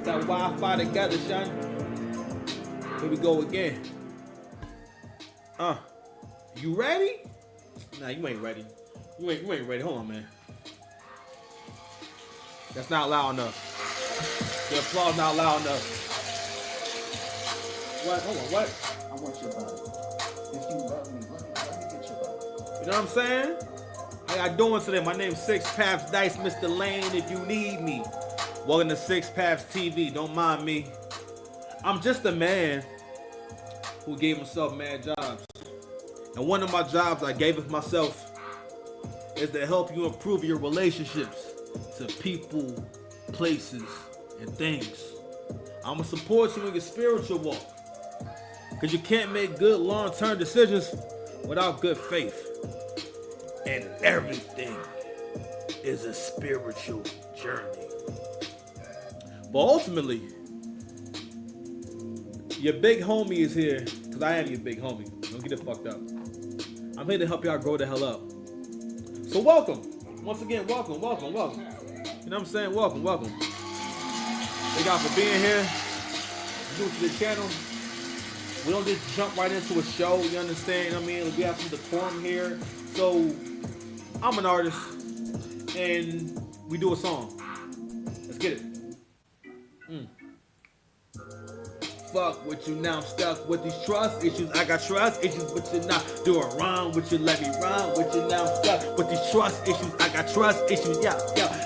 that Wi-Fi together, son. Here we go again. You ready? Nah, you ain't ready. You ain't ready. Hold on, man. That's not loud enough. The applause not loud enough. What? Hold on, what? I want your body. If you love me, let me get your body. You know what I'm saying? How y'all doing today? My name's Six Paths Dice, Mr. Lane, if you need me. Welcome to Six Paths TV. Don't mind me. I'm just a man who gave himself mad jobs. And one of my jobs I gave of myself is to help you improve your relationships to people, places, and things. I'm going to support you in your spiritual walk. Because you can't make good long-term decisions without good faith. And everything is a spiritual journey. But ultimately, your big homie is here, because I am your big homie. Don't get it fucked up. I'm here to help y'all grow the hell up. So welcome. Once again, welcome. You know what I'm saying? Welcome. Thank y'all for being here. New to the channel. We don't just jump right into a show, you understand? I mean, we have some decorum here. So, I'm an artist, and we do a song. Let's get it. Fuck with you now, I'm stuck with these trust issues. I got trust issues, but you're not doing wrong. With you, let me run with you now, I'm stuck with these trust issues. I got trust issues, yeah.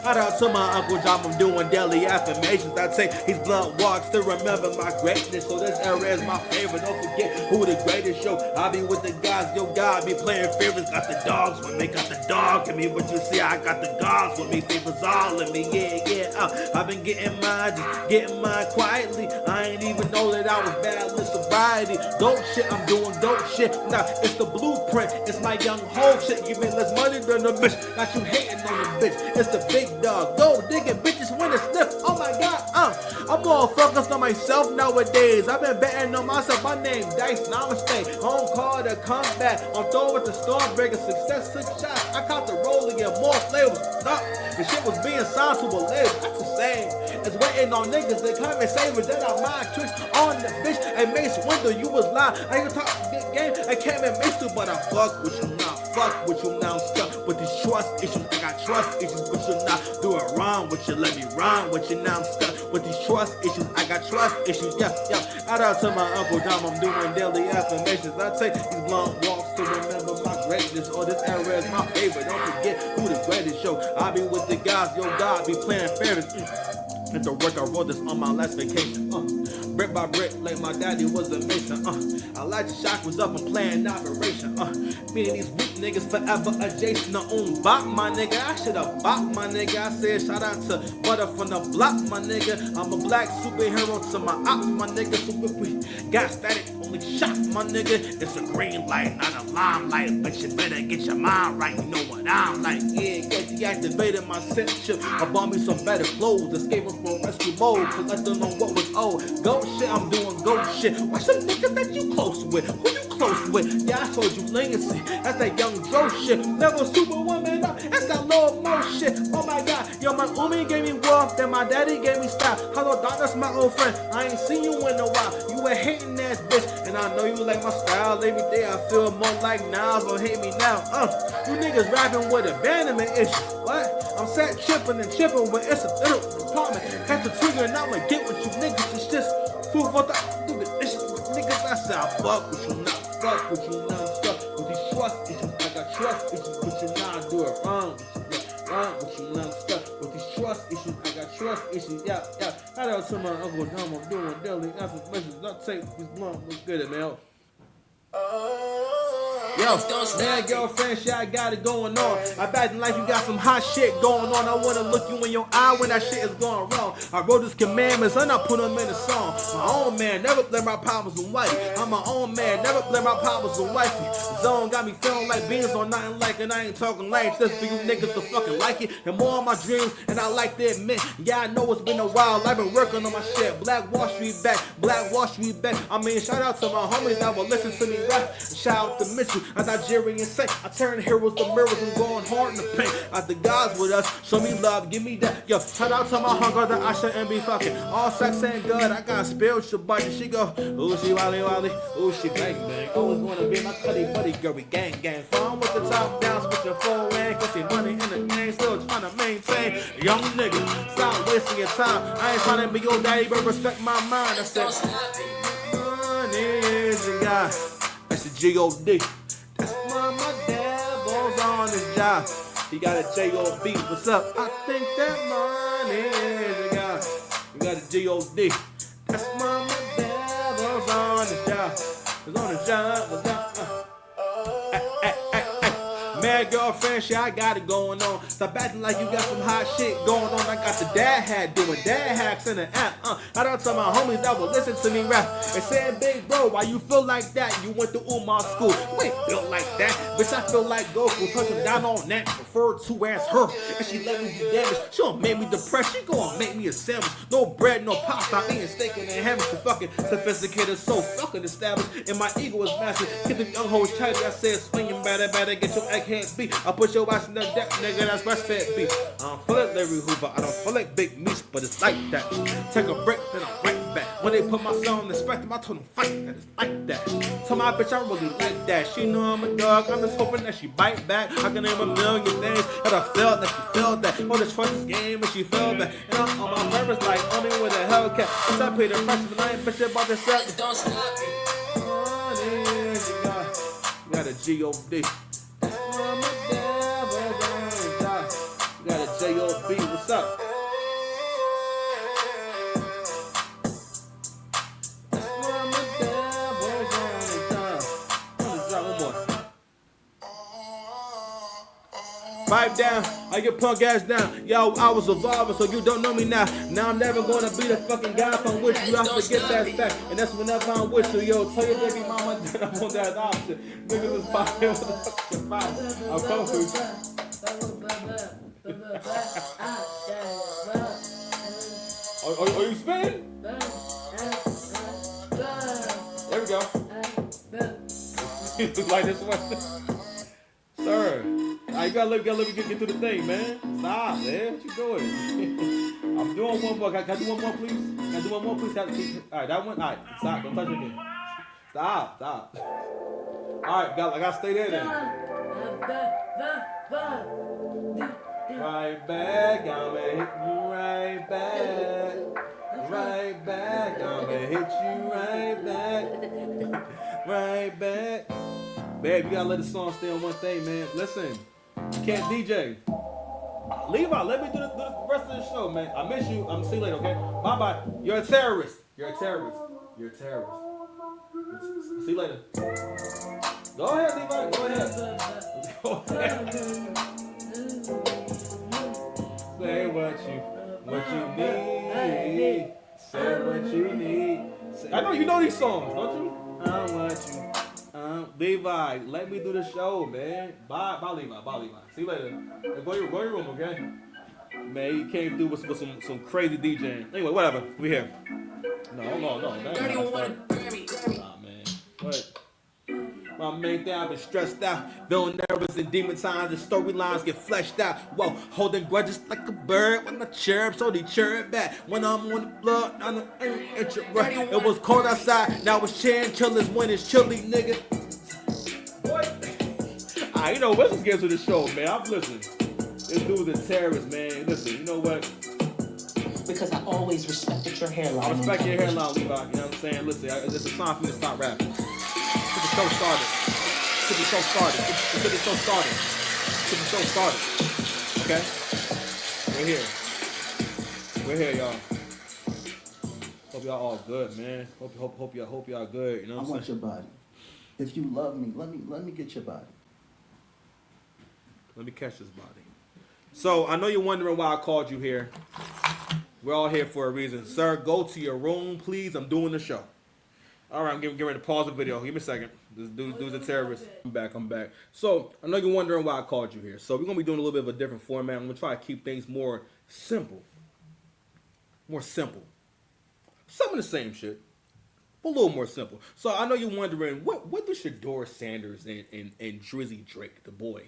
Shout out to my Uncle John, I'm doing daily affirmations. I take these blunt walks to remember my greatness. So this era is my favorite. Don't forget who the greatest show. I be with the guys, yo, God be playing favorites. Got the dogs with me, got the dog in me. What you see, I got the dogs with me. Favors all in me, yeah. I've been getting mine, just getting mine quietly. I ain't even know that I was bad with sobriety. Dope shit, I'm doing dope shit. Nah, it's the blueprint. It's my young hoe shit. Give me less money than the bitch. Got you hating on the bitch. It's the big dog. Go digging bitches when it's sniff. Oh my god, I'm all focused on myself nowadays. I've been betting on myself. My name Dice, namaste. Home call to come back. I'm throwing with the Stormbreaker. Success 6 shots. I caught the roll to get more flavors. Stop. The shit was being signed to a label. That's the same. It's waiting on niggas to come and save it. Then I mind tricks on the bitch. And Mace Window, you was lying. I ain't talk big game. I came and mixed you, but I fuck with you now. Fuck with you now. I'm stuck with these trust issues. I got trust issues, but you're not doing wrong with you. Let me rhyme with you now. I'm stuck with these trust issues. I got trust issues. Yeah. Shout out to my Uncle John. I'm doing daily affirmations. I take these long walks to remember my greatness. Oh, this era is my favorite. Don't forget who the greatest show. I be with the guys. Yo, God be playing favorites. At the work, I wrote this on my last vacation. Brick by brick, like my daddy was a mason. I like the shock was up and playing operation. Meaning these weak niggas forever adjacent to own bop, my nigga. I should've bop, my nigga. I said shout out to Butter from the block, my nigga. I'm a black superhero to my ops, my nigga. So if we got static, only shot, my nigga. It's a green light, not a limelight. But you better get your mind right, you know what I'm like. Yeah, deactivated my censorship. I bought me some better clothes, escaping from rescue mode. Collecting on what was old. Goat shit, I'm doing goat shit. What's the nigga that you close with? Who you close with? Yeah, I told you legacy. That's that young Joe shit. Never superwoman up. That's that Lord Mo shit. Oh my god. Yo, my umi gave me wealth, then my daddy gave me style. Hello, dog, that's my old friend. I ain't seen you in a while. You a hating ass bitch. And I know you like my style. Every day I feel more like Nas. Don't hate me now. You niggas rapping with abandonment issues. What? I'm sat tripping and chipping when it's a little department. Catch the trigger and I'ma get with you niggas. It's just food for thought. Niggas, I said I fuck with you now. Fuck with you now. Stuck with these trust issues. I got trust issues, but you now do it wrong with you. Wrong with you now. Stuck with these trust issues. I got trust issues. Yeah. Shout out to my Uncle John. I'm doing daily affirmations. I'll take this blunt. What's good, man? Yo, man, girlfriend, shit, I got it going on. I bet in life you got some hot shit going on. I wanna look you in your eye when that shit is going wrong. I wrote these commandments and I put them in a song. My own man, never blame my problems on wife. I'm my own man, never blame my problems on wifey. Zone got me feeling like beans on nothing like it. I ain't talking like this for you niggas to fucking like it. And more on my dreams, and I like to admit, yeah, I know it's been a while. I've been working on my shit. Black Wall Street back, Black Wall Street back. I mean, shout out to my homies that will listen to me rap. Shout out to Mitchell. a Nigerian saint. I turn heroes to mirrors and going hard in the paint. As the gods with us, show me love, give me that. Yo, shout out to my hunger that I shouldn't be fucking. All sex ain't good, I got spiritual budget. She go, ooh, she wally wally, ooh, she bang bang. Always wanna be my cutty buddy, girl, we gang gang. Phone with the top down, switch your full lane. Cause see money in the game, still trying to maintain. Young nigga, stop wasting your time. I ain't trying to be your daddy, but respect my mind. I said, money is a guy. That's the G-O-D. That's why my devil's on his job. He got a J-O-B. What's up? I think that money is a guy. We got a G-O-D. That's why my devil's on his job. He's on his job. Mad girlfriend, shit, I got it going on. Stop acting like you got some hot shit going on. I got the dad hat doing dad hacks in the app. I don't tell my homies that will listen to me rap. And saying, big bro, why you feel like that? You went to Umar school. You ain't built like that. Bitch, I feel like Goku. Touching down on that. Prefer to ask her. And she let me be damaged. She gon' make me depressed. She gon' make me a sandwich. No bread, no pasta. I eating steak and ham. She fucking sophisticated, so fucking established. And my ego is massive. Get the young hoes tight. I said, swinging better, get your egg can't be. I put your ass in the deck, nigga, that's breastfed beef. I don't feel like Larry Hoover, I don't feel like Big Meech, but it's like that. Take a break, then I'm right back. When they put my song on the spectrum, I told them fight that, it's like that. Tell my bitch I really like that. She know I'm a dog, I'm just hoping that she bite back. I can name a million things that I felt that she felt that. Oh, this trust this game and she felt that. And I'm on my nervous like only with a Hellcat. Cause I pay the price, but I ain't bitch about this set. Don't stop me. You got a G-O-D. You got a J-O-B, what's up? Pipe down, I get punk ass down. Yo, I was evolving, so you don't know me now. Now I'm never gonna be the fucking guy from which you have to get that fact. And that's whenever I'm with you, yo. Tell your baby mama that I'm on that option. Niggas is popping, what the fuck is your problem? I'll come through. Are you spinning? There we go. Like this one. Sir, you gotta let me get through the thing, man. Stop, man. What you doing? I'm doing one more. Can I do one more, please? Can I do one more, please? Alright, that one. Alright, stop. Don't touch it again. Stop. Alright, I gotta stay there then. Right back, I'ma hit you right back. Right back, I'ma hit you right back. Right back. Babe, you gotta let the song stay on one thing, man. Listen, you can't DJ. Levi, let me do the rest of the show, man. I miss you. I'm see you later, okay? Bye-bye. You're a terrorist. You're a terrorist. See you later. Go ahead, Levi. Go ahead. Say what you need. Say what you need. I know you know these songs, don't you? I want you. Levi, let me do the show, man. Bye, Levi. See you later. Go to your room, okay? Man, he came through with some crazy DJing. Anyway, whatever. We here. No. Man. 31 Grammy. Nah, man. What? My main thing, I've been stressed out. Feeling nervous and demon times. The storylines get fleshed out. Whoa, holding grudges like a bird. When I chirp, so they chirp back. When I'm on the blood, I'm the right. It was cold outside. Now it's chinchillas when it's chilly, nigga. What? You know, let's just get to the show, man. I'm listening. This dude's a terrorist, man. Listen, you know what? Because I always respected your hairline. I respect your hairline, Levi. You know what I'm saying? Listen, it's a time for me to stop rapping. Get the show started. Okay? We're here, y'all. Hope y'all all good, man. Hope y'all good. You know what I'm saying? I want your body. If you love me, let me get your body. Let me catch this body. So I know you're wondering why I called you here. We're all here for a reason. Sir, go to your room, please. I'm doing the show. All right, I'm getting ready to pause the video. Give me a second. This dude's a terrorist. I'm back. So I know you're wondering why I called you here. So we're going to be doing a little bit of a different format. I'm going to try to keep things more simple. Some of the same shit. but a little more simple. So I know you're wondering what do Shadeur Sanders and Drizzy Drake, the boy,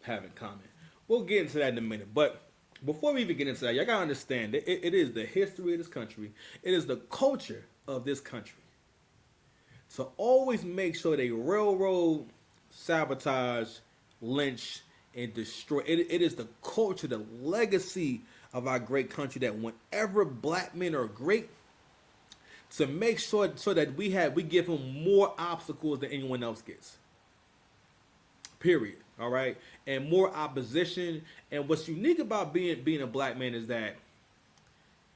have in common. We'll get into that in a minute. But before we even get into that, y'all gotta understand that it is the history of this country. It is the culture of this country. So always make sure they railroad, sabotage, lynch, and destroy. It is the culture, the legacy of our great country that whenever black men are great, to make sure so that we give them more obstacles than anyone else gets. Period. All right, and more opposition. And what's unique about being a black man is that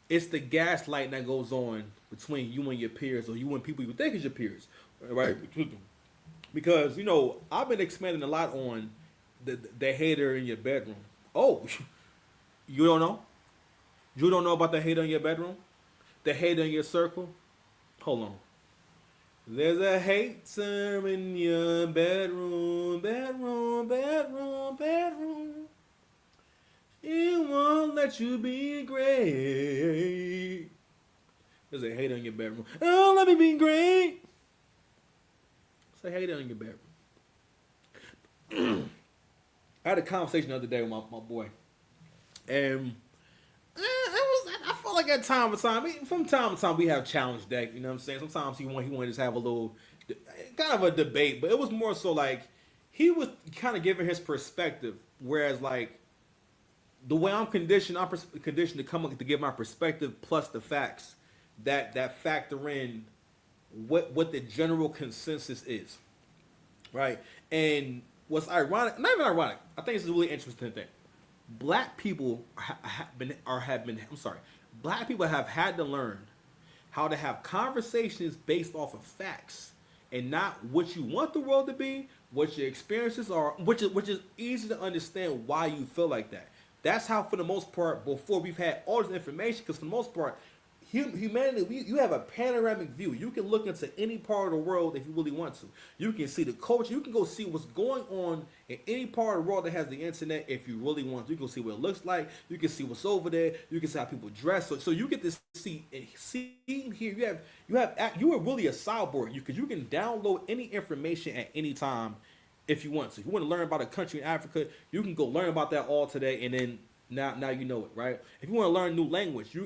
it's the gaslighting that goes on between you and your peers, or you and people you think is your peers, right? Because I've been expanding a lot on the hater in your bedroom. Oh, you don't know? You don't know about the hater in your bedroom? The hater in your circle? Hold on. There's a hater in your bedroom, bedroom, bedroom, bedroom. He won't let you be great. There's a hater in your bedroom. Oh, let me be great. It's a hater in your bedroom. I had a conversation the other day with my boy, and I feel like at time to time, from time to time, we have challenge day. You know what I'm saying? Sometimes he wanted to just have a little, kind of a debate, but it was more so like he was kind of giving his perspective, whereas like the way I'm conditioned to come up to give my perspective plus the facts that factor in what the general consensus is, right? And what's ironic, not even ironic, I think it's a really interesting thing. Black people black people have had to learn how to have conversations based off of facts and not what you want the world to be, what your experiences are, which is easy to understand why you feel like that. That's how, for the most part, before we've had all this information, because for the most part, humanity, you have a panoramic view. You can look into any part of the world if you really want to. You can see the culture. You can go see what's going on in any part of the world that has the internet if you really want to. You can see what it looks like. You can see what's over there. You can see how people dress. So you get to see and see here. You are really a cyborg. You can download any information at any time if you want to. If you want to learn about a country in Africa, you can go learn about that all today, and then now you know it, right? If you want to learn a new language,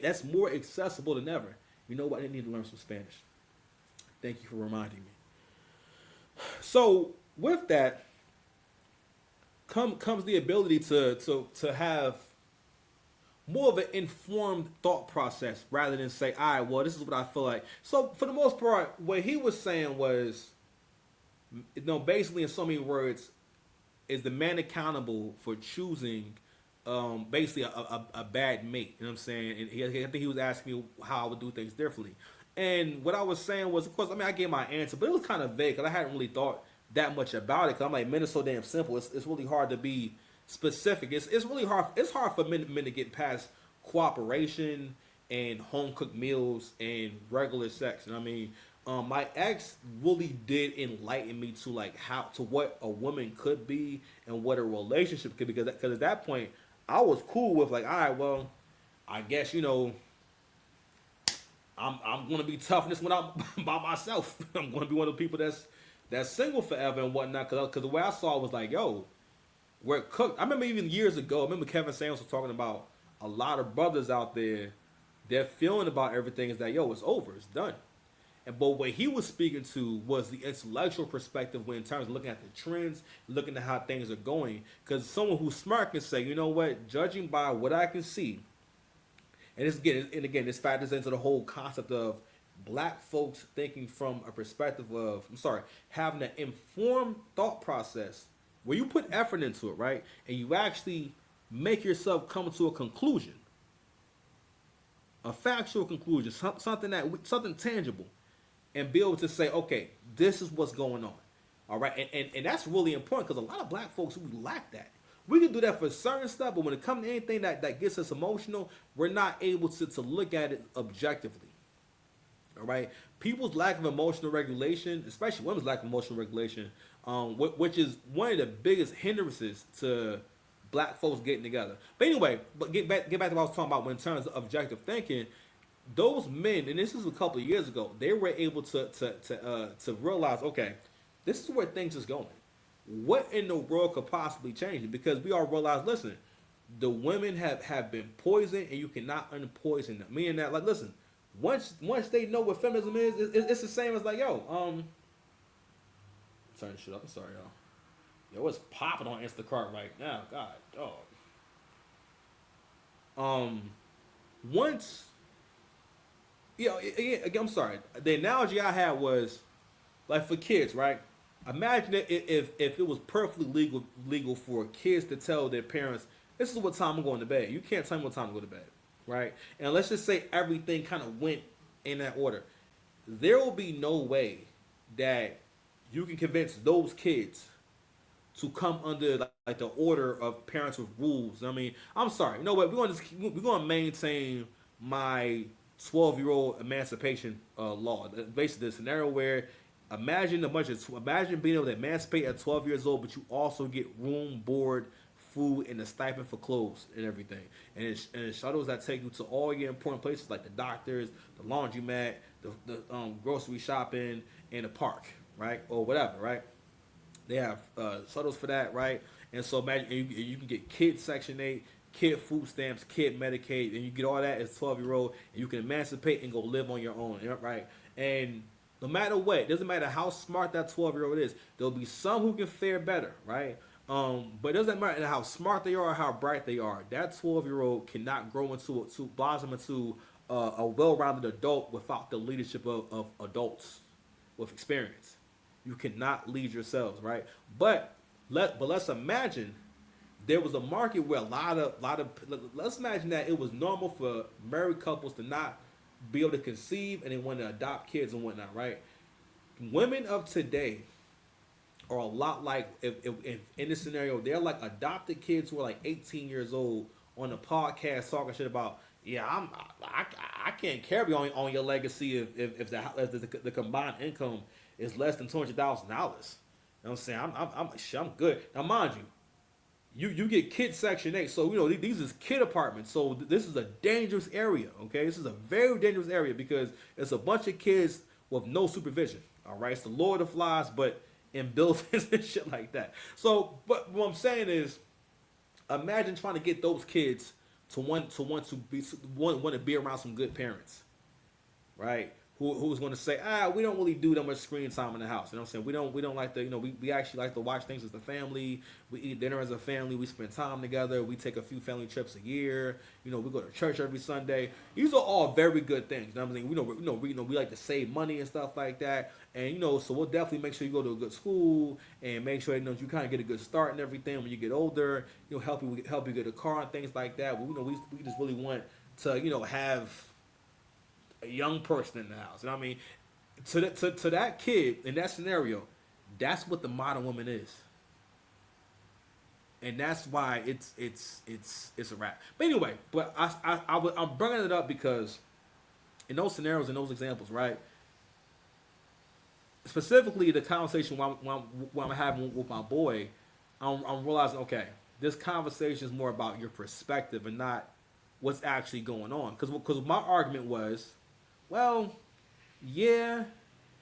that's more accessible than ever. You know what? I need to learn some Spanish. Thank you for reminding me. So with that comes the ability to have more of an informed thought process rather than say, all right, well, this is what I feel like. So for the most part, what he was saying was, basically in so many words, is the man accountable for choosing basically a bad mate. You know what I'm saying? And I think he was asking me how I would do things differently. And what I was saying was, of course, I gave my answer, but it was kind of vague because I hadn't really thought that much about it. Because I'm like, men are so damn simple. It's really hard to be specific. It's really hard. It's hard for men to get past cooperation and home cooked meals and regular sex. And my ex really did enlighten me to like to what a woman could be and what a relationship could be. Because at that point, I was cool with like, all right, well, I guess I'm gonna be tough in this when I'm by myself. I'm gonna be one of the people that's single forever and whatnot. Because the way I saw it was like, yo, we're cooked. I remember even years ago. I remember Kevin Samuels was talking about a lot of brothers out there. Their feeling about everything is that it's over, it's done. But what he was speaking to was the intellectual perspective in terms of looking at the trends, looking at how things are going. Because someone who's smart can say, you know what, judging by what I can see, and this factors into the whole concept of black folks thinking from a perspective of, having an informed thought process where you put effort into it, right? And you actually make yourself come to a conclusion, a factual conclusion, something tangible. And be able to say, okay, this is what's going on. All right. And that's really important because a lot of black folks, we lack that. We can do that for certain stuff, but when it comes to anything that gets us emotional, we're not able to look at it objectively. All right. People's lack of emotional regulation, especially women's lack of emotional regulation, which is one of the biggest hindrances to black folks getting together. But anyway, get back to what I was talking about in terms of objective thinking. those men, and this is a couple of years ago, they were able to realize, okay, this is where things is going. What in the world could possibly change it? Because we all realize, listen, the women have been poisoned, and you cannot unpoison them. Meaning that, like, listen, once they know what feminism is, it's the same as like, yo, turn shit up. I'm sorry, y'all. Yo, what's popping on Instacart right now? God, dog. Um, once, I'm sorry. The analogy I had was like for kids, right? Imagine if it was perfectly legal for kids to tell their parents, "This is what time I'm going to bed." You can't tell me what time to go to bed, right? And let's just say everything kind of went in that order. There will be no way that you can convince those kids to come under like the order of parents with rules. I mean, I'm sorry. You know what? We're gonna maintain my 12-year-old emancipation law. Basically, the scenario where imagine being able to emancipate at 12 years old, but you also get room, board, food, and a stipend for clothes and everything. And it's shuttles that take you to all your important places like the doctors, the laundromat, the grocery shopping, and the park, right, or whatever, right? They have shuttles for that, right? And so imagine you can get kid Section 8, kid food stamps, kid Medicaid, and you get all that as 12-year-old, and you can emancipate and go live on your own, right? And no matter what, it doesn't matter how smart that 12-year-old is, there'll be some who can fare better, right? But it doesn't matter how smart they are or how bright they are. That 12-year-old cannot grow to blossom into a well-rounded adult without the leadership of adults with experience. You cannot lead yourselves, right? But let's imagine there was a market where a lot of let's imagine that it was normal for married couples to not be able to conceive and they want to adopt kids and whatnot, right? Women of today are a lot like if in this scenario they're like adopted kids who are like 18 years old on a podcast talking shit about, yeah, I can't carry on your legacy if the combined income is less than $200,000. You know what I'm saying? I'm good. Now mind you get kid section 8, so these is kid apartments, so this is a dangerous area. Okay, this is a very dangerous area because it's a bunch of kids with no supervision. All right, it's the Lord of the Flies, but in buildings and shit like that. So, but what I'm saying is, imagine trying to get those kids to want to be around some good parents, right? Who's going to say, we don't really do that much screen time in the house. You know what I'm saying? We don't like to, we actually like to watch things as a family. We eat dinner as a family. We spend time together. We take a few family trips a year. We go to church every Sunday. These are all very good things. You know what I'm saying? We like to save money and stuff like that. And so we'll definitely make sure you go to a good school and make sure you kind of get a good start and everything. When you get older, help you get a car and things like that. But we just really want to have a young person in the house. You know what I mean? To that kid in that scenario, that's what the modern woman is, and that's why it's a wrap. But anyway, I'm bringing it up because in those scenarios, in those examples, right? Specifically, the conversation while I'm having with my boy, I'm realizing, okay, this conversation is more about your perspective and not what's actually going on. Because my argument was, well, yeah,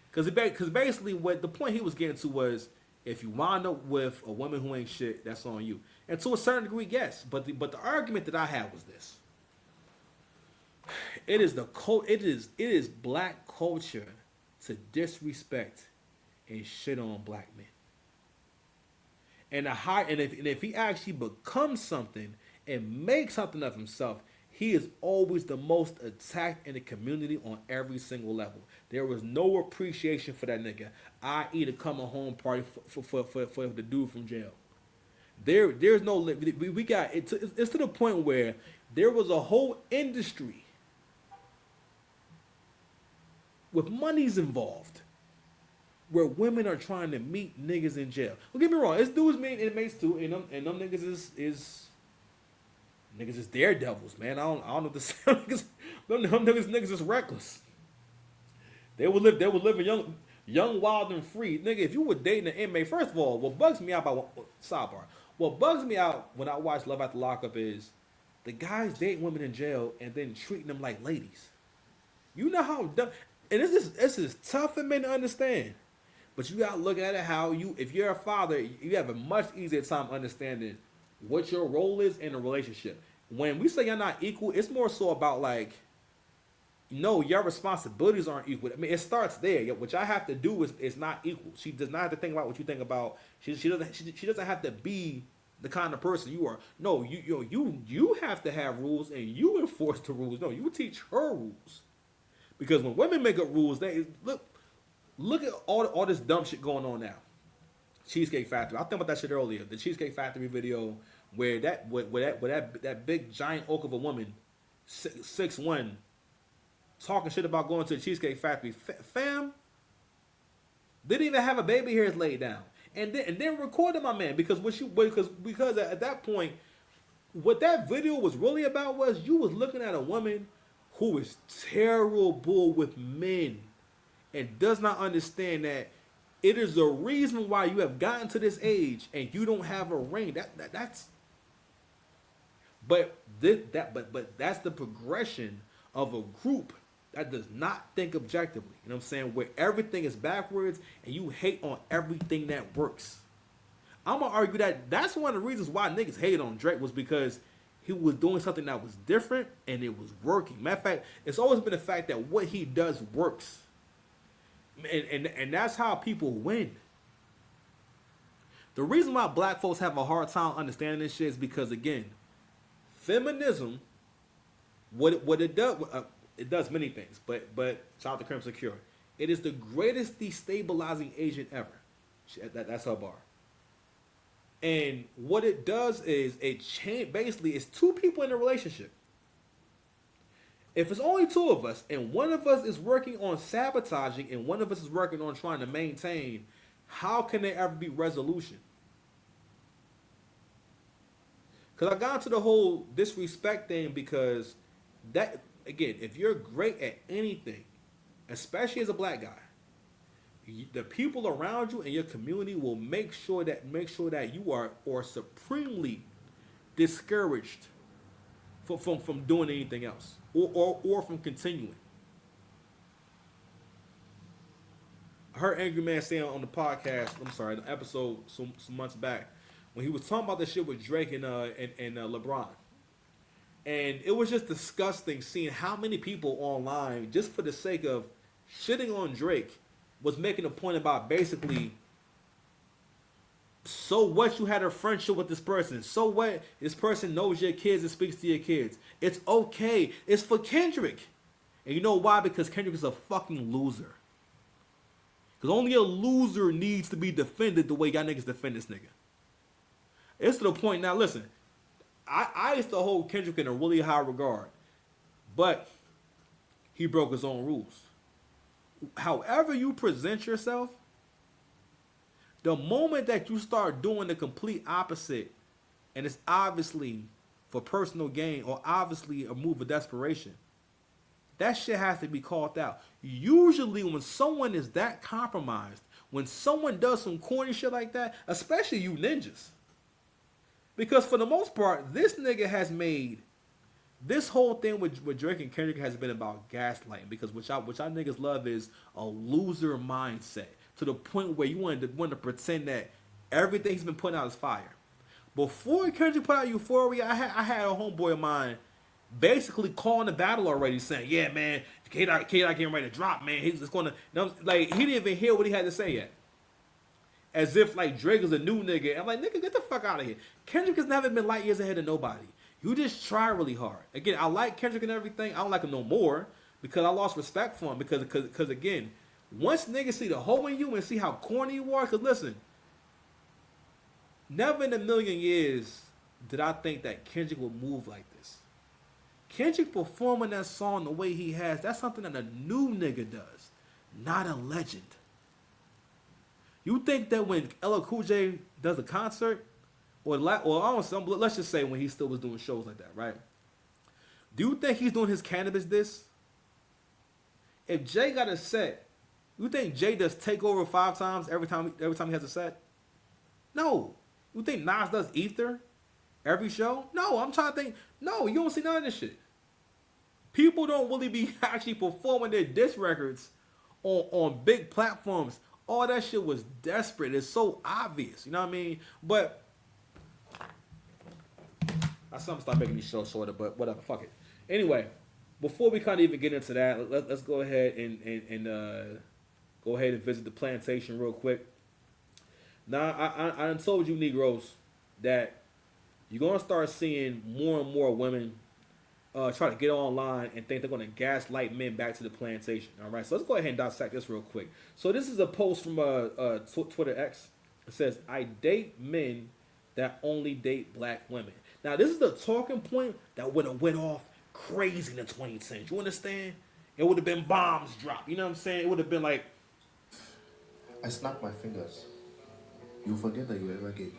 because basically what the point he was getting to was, if you wind up with a woman who ain't shit, that's on you. And to a certain degree, yes. But the argument that I had was this: it is black culture to disrespect and shit on black men. And if he actually becomes something and makes something of himself, he is always the most attacked in the community on every single level. There was no appreciation for that nigga, i.e., the coming home party for the dude from jail. There's no we got it's to the point where there was a whole industry with monies involved where women are trying to meet niggas in jail. Don't get me wrong, it's dudes mean inmates too, and them niggas is niggas is daredevils, man. I don't know what to say. Them niggas is reckless. They would live a young, wild and free. Nigga, if you were dating an inmate, first of all, what bugs me out about sidebar, what bugs me out when I watch Love After Lockup is the guys dating women in jail and then treating them like ladies. You know how dumb, and this is tough for men to understand. But you gotta look at it how you, if you're a father, you have a much easier time understanding what your role is in a relationship. When we say you're not equal, it's more so about like, no, your responsibilities aren't equal. I mean, it starts there. What y'all have to do is not equal. She does not have to think about what you think about. She doesn't have to be the kind of person you are. No, you have to have rules and you enforce the rules. No, you teach her rules. Because when women make up rules, they look at all this dumb shit going on now. Cheesecake Factory. I think about that shit earlier. The Cheesecake Factory video where that big giant oak of a woman, 6'1", talking shit about going to the Cheesecake Factory. Fam, didn't even have a baby hairs laid down, and then recorded my man because because at that point, what that video was really about was you was looking at a woman who is terrible with men and does not understand that it is a reason why you have gotten to this age and you don't have a ring. That's but that's the progression of a group that does not think objectively. You know what I'm saying? Where everything is backwards and you hate on everything that works. I'm gonna argue that that's one of the reasons why niggas hated on Drake was because he was doing something that was different and it was working. Matter of fact, it's always been the fact that what he does works. And that's how people win. The reason why black folks have a hard time understanding this shit is because, again, feminism, what it does, it does many things, but shout out to Crimson Cure. It is the greatest destabilizing agent ever. That's her bar. And what it does is basically it's two people in a relationship. If it's only two of us and one of us is working on sabotaging and one of us is working on trying to maintain, how can there ever be resolution? Because I got into the whole disrespect thing because that, again, if you're great at anything, especially as a black guy, the people around you and your community will make sure that you are supremely discouraged from doing anything else or from continuing. I heard Angry Man saying on the podcast, I'm sorry, the episode some months back, when he was talking about this shit with Drake and LeBron. And it was just disgusting seeing how many people online, just for the sake of shitting on Drake, was making a point about basically, so what you had a friendship with this person? So what this person knows your kids and speaks to your kids? It's okay. It's for Kendrick. And you know why? Because Kendrick is a fucking loser. Because only a loser needs to be defended the way y'all niggas defend this nigga. It's to the point now, listen, I used to hold Kendrick in a really high regard. But he broke his own rules. However you present yourself, the moment that you start doing the complete opposite, and it's obviously for personal gain or obviously a move of desperation, that shit has to be called out. Usually when someone is that compromised, when someone does some corny shit like that, especially you ninjas, because for the most part, this nigga has made this whole thing with Drake and Kendrick has been about gaslighting, because what y'all niggas love is a loser mindset to the point where you want to pretend that everything he's been putting out is fire. Before Kendrick put out Euphoria, I had a homeboy of mine basically calling the battle already, saying, "Yeah, man, K-Dot getting ready to drop, man. He's just gonna," like, he didn't even hear what he had to say yet. As if like Drake is a new nigga. I'm like, nigga, get the fuck out of here. Kendrick has never been light years ahead of nobody. You just try really hard. Again, I like Kendrick and everything. I don't like him no more because I lost respect for him. Because again, once niggas see the hole in you and see how corny you are, because listen, never in a million years did I think that Kendrick would move like this. Kendrick performing that song the way he has, that's something that a new nigga does, not a legend. You think that when LL Cool J does a concert, let's just say when he still was doing shows like that, right? Do you think he's doing his cannabis diss? If Jay got a set, you think Jay does take over 5 times every time he has a set? No. You think Nas does Ether every show? No. I'm trying to think. No, you don't see none of this shit. People don't really be actually performing their diss records on big platforms. All that shit was desperate. It's so obvious. You know what I mean? But I something start making these shows shorter, but whatever, fuck it. Anyway, before we kind of even get into that, let's go ahead and go ahead and visit the plantation real quick. Now, I done told you Negroes that you're gonna start seeing more and more women try to get online and think they're gonna gaslight men back to the plantation. All right, so let's go ahead and dissect this real quick. So this is a post from Twitter X. It says, "I date men that only date black women." Now this is the talking point that would have went off crazy in the 2010s. You understand? It would have been bombs dropped. You know what I'm saying? It would have been like, I snap my fingers. You forget that you ever gay.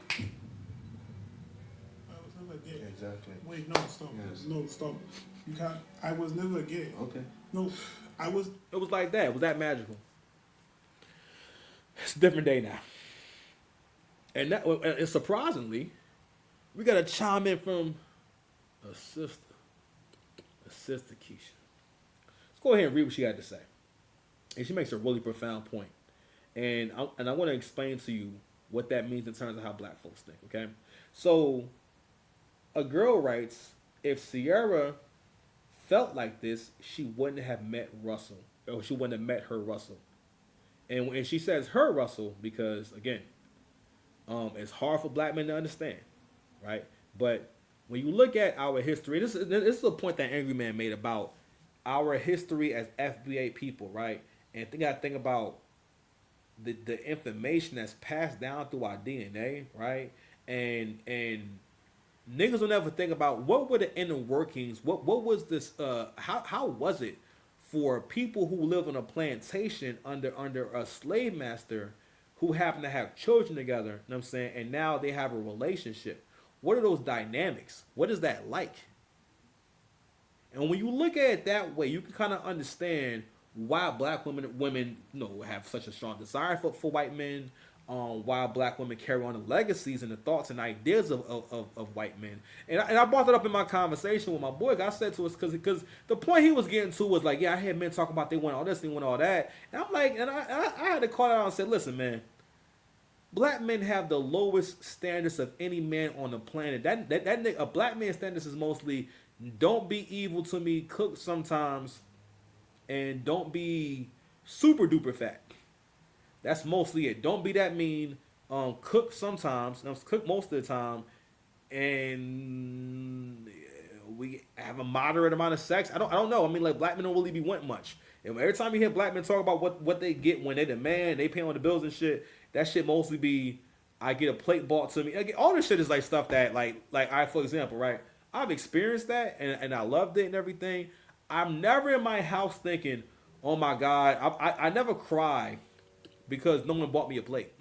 I was never gay. Exactly. Wait, no, stop. Yes. No, stop. You can't. I was never gay. Okay. No, I was. it was like that. It was that magical. It's a different day now. And surprisingly, we got a chime in from a sister Keisha. Let's go ahead and read what she had to say. And she makes a really profound point. And I want to explain to you what that means in terms of how black folks think, okay? So, a girl writes, if Sierra felt like this, she wouldn't have met Russell. Or she wouldn't have met her Russell. And she says her Russell because, again, it's hard for black men to understand, right? But when you look at our history, this is a point that Angry Man made about our history as FBA people, right? And think about the information that's passed down through our DNA, right? And niggas will never think about what were the inner workings, what was this how was it for people who live on a plantation under a slave master who happen to have children together, you know what I'm saying, and now they have a relationship. What are those dynamics? What is that like? And when you look at it that way, you can kind of understand why black women have such a strong desire for white men, why black women carry on the legacies and the thoughts and ideas of white men. And I brought that up in my conversation with my boy. I said to us, because the point he was getting to was like, yeah, I hear men talking about they want all this, they want all that. And I'm like, and I had to call it out and say, listen, man, black men have the lowest standards of any man on the planet. That a black man's standards is mostly don't be evil to me, cook sometimes, and don't be super duper fat. That's mostly it. Don't be that mean. Cook sometimes, cook most of the time, and we have a moderate amount of sex. I don't know. I mean, like, black men don't really be wanting much. And every time you hear black men talk about what they get when they demand, they pay on the bills and shit, that shit mostly be, I get a plate bought to me. Again, all this shit is like stuff that like I, for example, right? I've experienced that and I loved it and everything. I'm never in my house thinking, oh my God, I never cry because no one bought me a plate.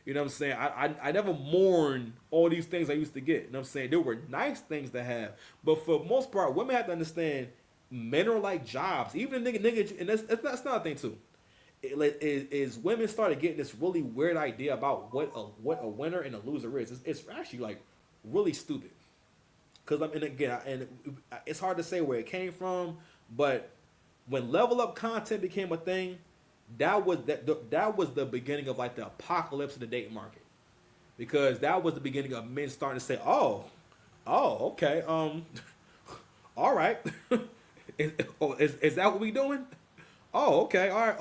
You know what I'm saying? I never mourn all these things I used to get. You know what I'm saying? There were nice things to have. But for the most part, women have to understand men are like jobs. Even a nigga, and that's another thing too. Is women started getting this really weird idea about what a winner and a loser is. It's actually like really stupid. Because I mean, again, it's hard to say where it came from, but when level up content became a thing, that was the beginning of like the apocalypse of the dating market, because that was the beginning of men starting to say, oh, okay, all right, is that what we doing? Oh, okay, all right,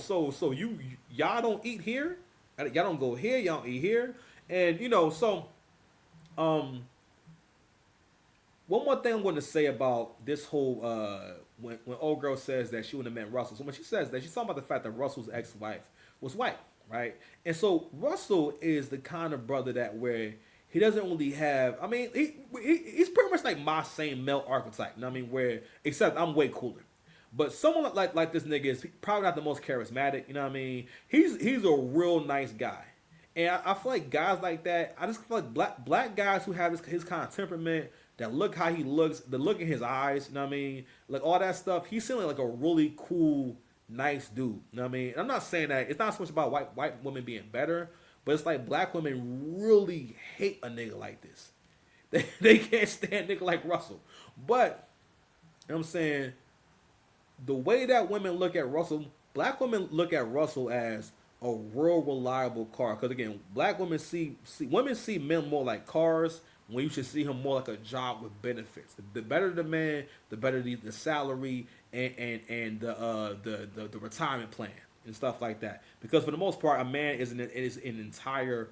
so y'all don't eat here, y'all don't go here, y'all don't eat here, and so one more thing I'm going to say about this whole when old girl says that she wouldn't have met Russell. So when she says that, she's talking about the fact that Russell's ex-wife was white, right? And so Russell is the kind of brother that where he doesn't really have. I mean, he's pretty much like my same male archetype. You know what I mean? Where except I'm way cooler. But someone like this nigga is probably not the most charismatic. You know what I mean? He's a real nice guy. And I feel like guys like that. I just feel like black guys who have his kind of temperament. That look how he looks, the look in his eyes, you know what I mean? Like all that stuff, he's seeming like a really cool, nice dude. You know what I mean? And I'm not saying that it's not so much about white women being better, but it's like black women really hate a nigga like this. They can't stand a nigga like Russell. But know what I'm saying? The way that women look at Russell, black women look at Russell as a real reliable car. Because again, black women see women see men more like cars when you should see him more like a job with benefits. The better the man, the better the salary and the retirement plan and stuff like that. Because for the most part, a man is an entire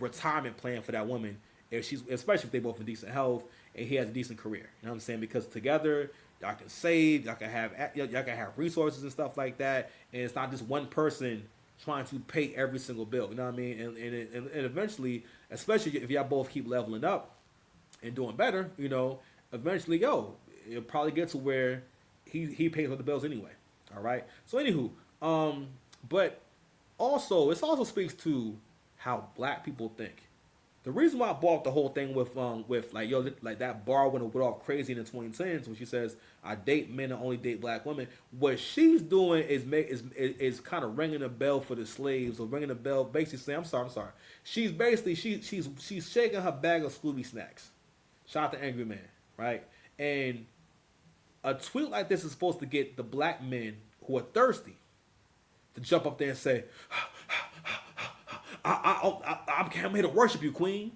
retirement plan for that woman if she's, especially if they both in decent health and he has a decent career. You know what I'm saying? Because together y'all can save, y'all can have resources and stuff like that, and it's not just one person trying to pay every single bill. You know what I mean? And eventually, especially if y'all both keep leveling up and doing better, you know, eventually, it'll probably get to where he pays for the bills anyway. All right. So anywho, but also it also speaks to how black people think. The reason why I brought up the whole thing with like like that bar when it went off crazy in the 2010s when she says I date men and only date black women. What she's doing is kind of ringing a bell for the slaves or ringing a bell, basically saying I'm sorry. She's basically she's shaking her bag of Scooby snacks. Shout out to Angry Man, right? And a tweet like this is supposed to get the black men who are thirsty to jump up there and say, I'm here to worship you, queen.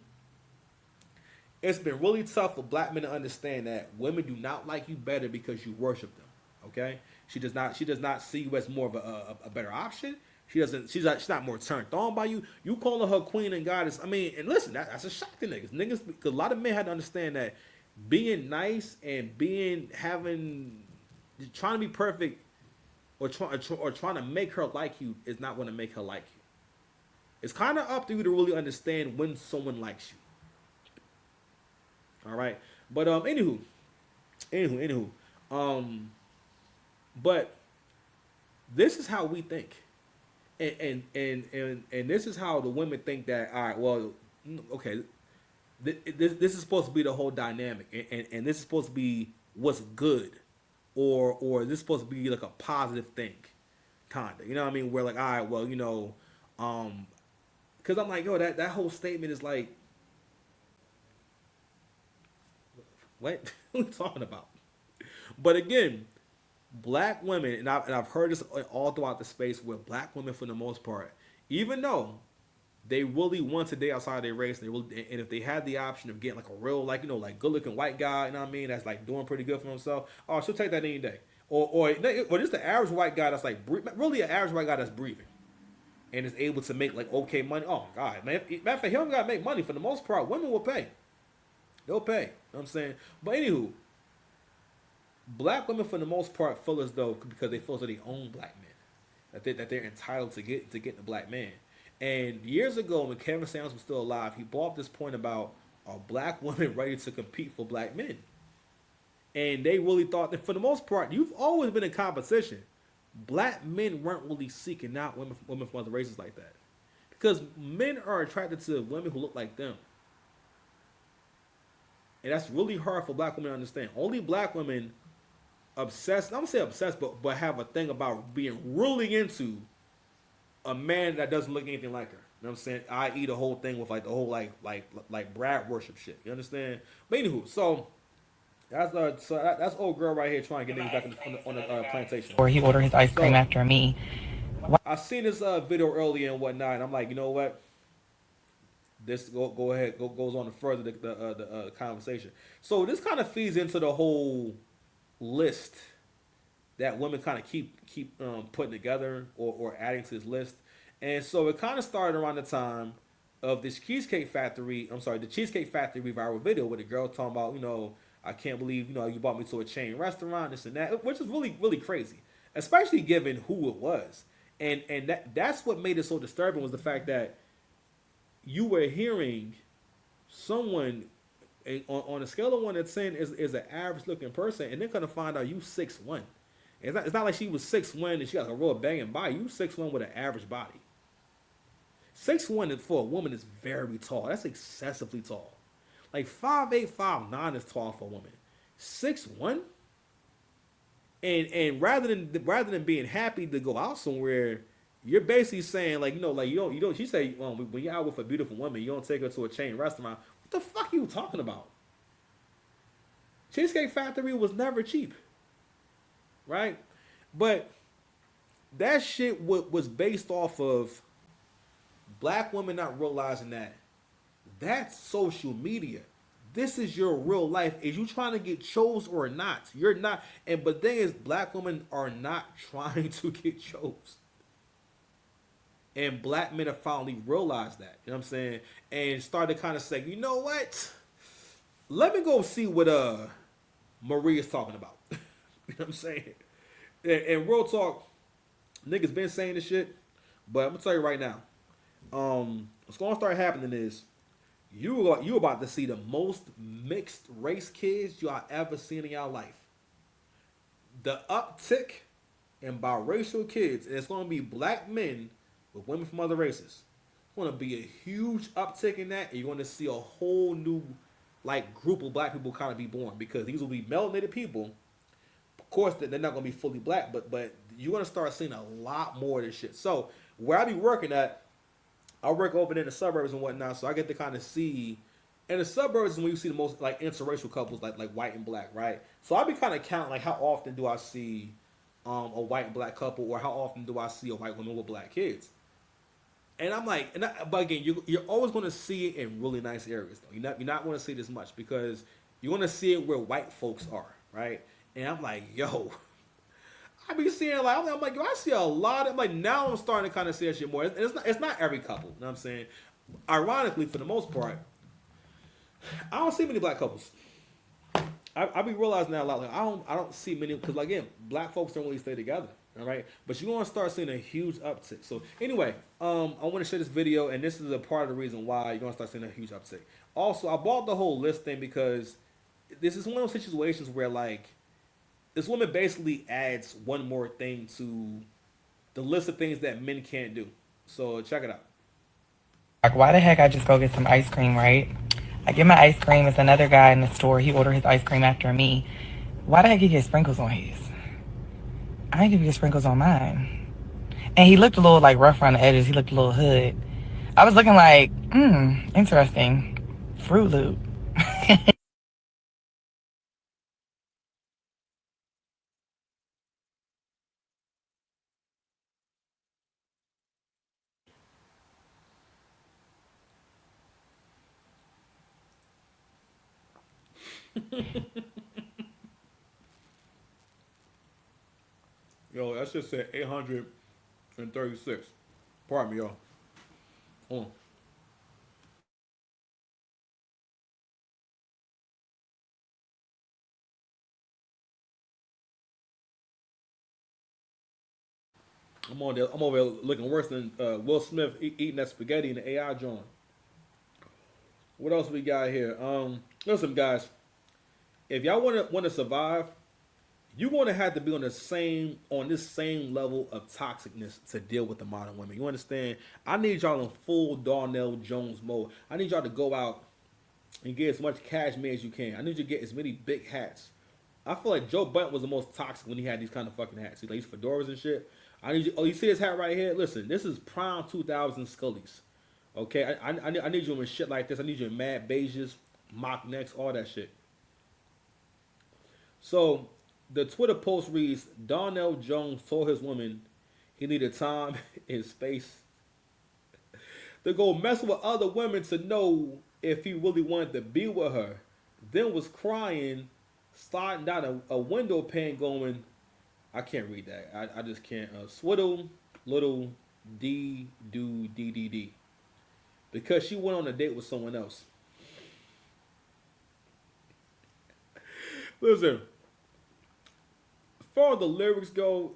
It's been really tough for black men to understand that women do not like you better because you worship them. Okay, she does not see you as more of a better option. She's not more turned on by you. You calling her queen and goddess. I mean, and listen, that's a shock to niggas. Because a lot of men had to understand that being nice and trying to be perfect or trying to make her like you is not going to make her like you. It's kind of up to you to really understand when someone likes you. All right, but anywho, but this is how we think, and this is how the women think that. All right, well, okay, this is supposed to be the whole dynamic, and this is supposed to be what's good, or this is supposed to be like a positive thing, kinda. You know what I mean? Where like, all right, well, you know, because I'm like, yo, that whole statement is like, what? What are we talking about? But again, black women, and I've heard this all throughout the space, where black women, for the most part, even though they really want to date outside their race, and if they had the option of getting like a real, like, you know, like good looking white guy, you know what I mean, that's like doing pretty good for himself, oh, she'll take that any day. Or just the average white guy that's like really an average white guy that's breathing and is able to make like okay money. Oh my God, man! Matter of fact, he don't gotta make money. For the most part, women will pay. They'll pay. You know what I'm saying? But anywho, black women for the most part feel as though, because they feel as though they own black men, that they're entitled to get the black man. And years ago, when Kevin Samuels was still alive, he brought up this point about, are black women ready to compete for black men? And they really thought that for the most part, you've always been in competition. Black men weren't really seeking out women from other races like that, because men are attracted to women who look like them, and that's really hard for black women to understand. Only black women obsessed, I don't say obsessed, but have a thing about being really into a man that doesn't look anything like her. You know what I'm saying? I.e. the whole thing with like the whole like Brad worship shit. You understand? But anywho, so that's old girl right here trying to get niggas back on the plantation. Or he ordered his ice cream So after me. I seen this video earlier and whatnot, and I'm like, you know what? This go ahead goes on to further the conversation. So this kind of feeds into the whole list that women kind of keep putting together or adding to this list. And so it kind of started around the time of this Cheesecake Factory. I'm sorry, the Cheesecake Factory viral video where the girl talking about, you know, I can't believe, you know, you brought me to a chain restaurant, this and that, which is really, really crazy, especially given who it was. And that's what made it so disturbing, was the fact that you were hearing someone on a scale of 1 to 10 is an average looking person, and they're gonna find out you 6'1". It's not like she was 6'1" and she got a real banging body. You 6'1" with an average body. 6'1" for a woman is very tall. That's excessively tall. Like 5'8", 5'9" is tall for a woman. 6'1", and rather than being happy to go out somewhere, you're basically saying, like, you know, like you don't. She say, when you're out with a beautiful woman, you don't take her to a chain restaurant. What the fuck are you talking about? Cheesecake Factory was never cheap, right? But that shit was based off of black women not realizing that that's social media. This is your real life. Is you trying to get chose or not? You're not. And but thing is, black women are not trying to get chose. And black men have finally realized that. You know what I'm saying? And started kind of saying, you know what? Let me go see what Marie is talking about. You know what I'm saying? And real talk, niggas been saying this shit, but I'm gonna tell you right now. What's gonna start happening is you about to see the most mixed race kids y'all ever seen in y'all life. The uptick in biracial kids, and it's gonna be black men with women from other races. It's gonna be a huge uptick in that, and you're gonna see a whole new like group of black people kind of be born because these will be melanated people. Of course, they're not gonna be fully black, but you're gonna start seeing a lot more of this shit. So where I be working at, I work over there in the suburbs and whatnot, so I get to kind of see. In the suburbs is when you see the most like interracial couples, like white and black, right? So I be kind of counting like how often do I see a white and black couple, or how often do I see a white woman with black kids? And I'm like, but again, you're always going to see it in really nice areas, though. You're not going to see it as much because you're going to see it where white folks are, right? And I'm like, yo, I be seeing like I'm like, yo, I see a lot of like now I'm starting to kind of see that shit more. It's not every couple, you know what I'm saying? Ironically, for the most part, I don't see many black couples. I be realizing that a lot. Like I don't see many because like, again, black folks don't really stay together. All right, but you're gonna start seeing a huge uptick. So anyway, I want to share this video, and this is a part of the reason why you're gonna start seeing a huge uptick. Also, I bought the whole list thing because this is one of those situations where like this woman basically adds one more thing to the list of things that men can't do. So check it out. Like, why the heck I just go get some ice cream, right? I get my ice cream. It's another guy in the store. He ordered his ice cream after me. Why the heck he get sprinkles on his? I ain't gonna get sprinkles on mine. And he looked a little like rough around the edges. He looked a little hood. I was looking like, interesting. Fruit Loop. Yo, that just said 836. Pardon me, y'all. Hold on. I'm over there looking worse than Will Smith eating that spaghetti in the AI joint. What else we got here? Listen, guys. If y'all want to survive, you're going to have to be on this same level of toxicness to deal with the modern women. You understand? I need y'all in full Darnell Jones mode. I need y'all to go out and get as much cashmere as you can. I need you to get as many big hats. I feel like Joe Budden was the most toxic when he had these kind of fucking hats. He like these fedoras and shit. I need you. Oh, you see this hat right here? Listen, this is prime 2000 Scullies. Okay, I need you in shit like this. I need you in mad beiges, mock necks, all that shit. So the Twitter post reads: Darnell Jones told his woman he needed time and space to go mess with other women to know if he really wanted to be with her. Then was crying, sliding down a window pane, going, I can't read that. I just can't. Swiddle, little D, do, D, D, D. Because she went on a date with someone else. Listen, as far as the lyrics go,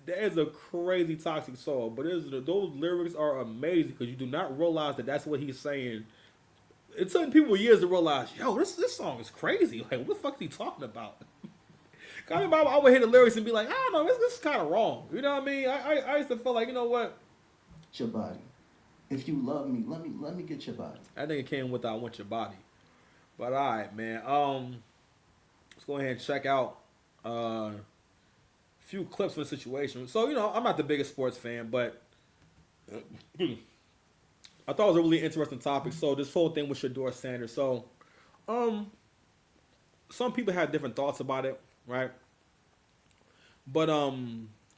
that is a crazy toxic song. But those lyrics are amazing because you do not realize that that's what he's saying. It took people years to realize, yo, this song is crazy. Like, what the fuck is he talking about? I mean, I would hear the lyrics and be like, I don't know, this is kind of wrong. You know what I mean? I used to feel like, you know what? Your body. If you love me, let me get your body. I think it came with I Want Your Body. But all right, man. Let's go ahead and check out a few clips from the situation. So, you know, I'm not the biggest sports fan, but I thought it was a really interesting topic. So this whole thing with Shadeur Sanders. So some people have different thoughts about it, right? But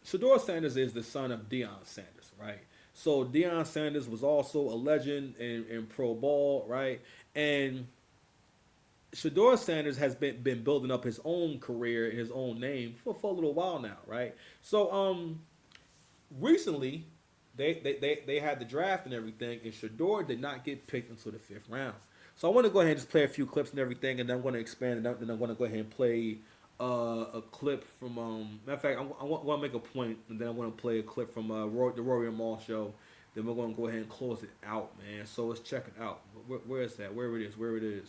Shadeur Sanders is the son of Deion Sanders, right? So Deion Sanders was also a legend in pro ball, right? And Shadeur Sanders has been building up his own career and his own name for a little while now, right? So recently they had the draft and everything, and Shadeur did not get picked until the 5th round. So I want to go ahead and just play a few clips and everything, and then I'm going to expand it out, and I'm going to go ahead and play a clip from matter of fact, I want to make a point, and then I want to play a clip from the Rory and Maul show. Then we're going to go ahead and close it out, man. So let's check it out. Where is that? Where it is? Where it is?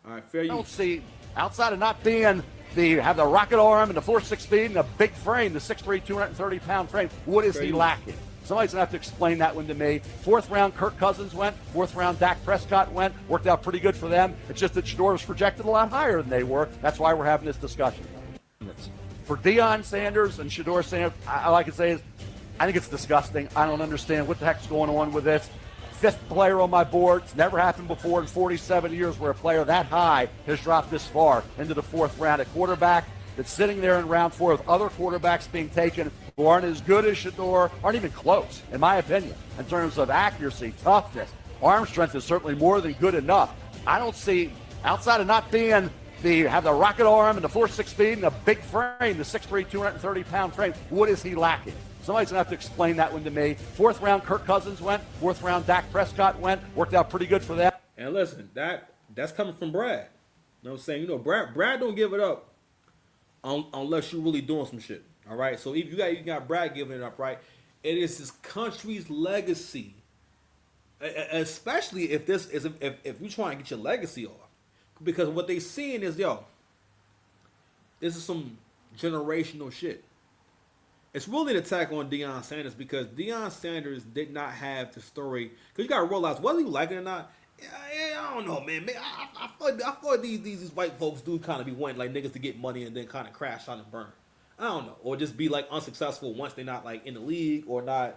All right, fair I use. don't see, outside of not being have the rocket arm and the 4.6 speed and the big frame, the 6'3", 230-pound frame, what is he lacking? Somebody's going to have to explain that one to me. 4th round, Kirk Cousins went. 4th round, Dak Prescott went. Worked out pretty good for them. It's just that Shadeur was projected a lot higher than they were. That's why we're having this discussion. For Deion Sanders and Shadeur Sanders, all I can say is I think it's disgusting. I don't understand what the heck's going on with this. 5th player on my board. It's never happened before in 47 years where a player that high has dropped this far into the 4th round at quarterback. That's sitting there in round 4 with other quarterbacks being taken who aren't as good as Shadeur, aren't even close, in my opinion, in terms of accuracy, toughness. Arm strength is certainly more than good enough. I don't see, outside of not being have the rocket arm and the 4.6 speed and the big frame, the 6'3", 230-pound frame, what is he lacking? Somebody's going to have to explain that one to me. 4th round, Kirk Cousins went. 4th round, Dak Prescott went. Worked out pretty good for them. And listen, that's coming from Brad. You know what I'm saying? You know, Brad don't give it up unless you're really doing some shit. All right. So if you got Brad giving it up, right? It is his country's legacy, especially if this is if you're trying to get your legacy off, because what they seeing is this is some generational shit. It's really an attack on Deion Sanders because Deion Sanders did not have the story. Because you got to realize, whether you like it or not, I don't know, man. I feel like these white folks do kind of be wanting like niggas to get money and then kind of crash out and burn. I don't know. Or just be like unsuccessful once they're not like in the league or not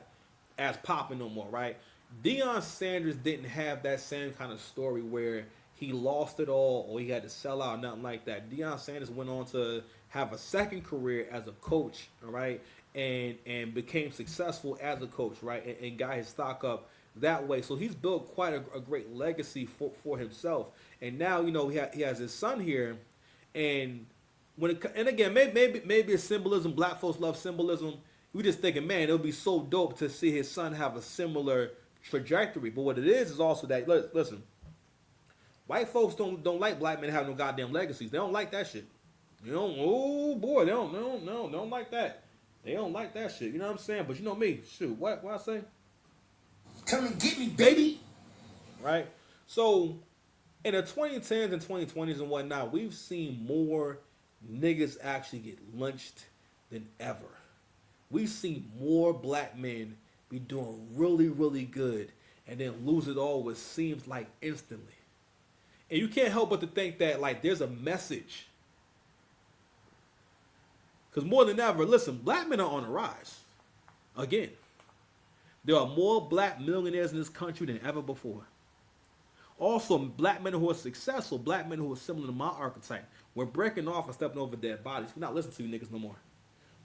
as popping no more, right? Deion Sanders didn't have that same kind of story where he lost it all or he had to sell out, nothing like that. Deion Sanders went on to have a second career as a coach, all right? And became successful as a coach, right? And got his stock up that way. So he's built quite a great legacy for himself. And now, you know, he has his son here. And again, maybe it's symbolism. Black folks love symbolism. We just thinking, man, it would be so dope to see his son have a similar trajectory. But what it is also that, listen, white folks don't like black men having no goddamn legacies. They don't like that shit. You know, oh boy, they don't like that. They don't like that shit. You know what I'm saying? But you know me. Shoot, what I say? Come and get me, baby. Right? So, in the 2010s and 2020s and whatnot, we've seen more niggas actually get lynched than ever. We've seen more black men be doing really, really good and then lose it all what seems like instantly. And you can't help but to think that, like, there's a message. Because more than ever, listen, black men are on the rise. Again, there are more black millionaires in this country than ever before. Also, black men who are successful, black men who are similar to my archetype, we're breaking off and stepping over dead bodies. We're not listening to you niggas no more.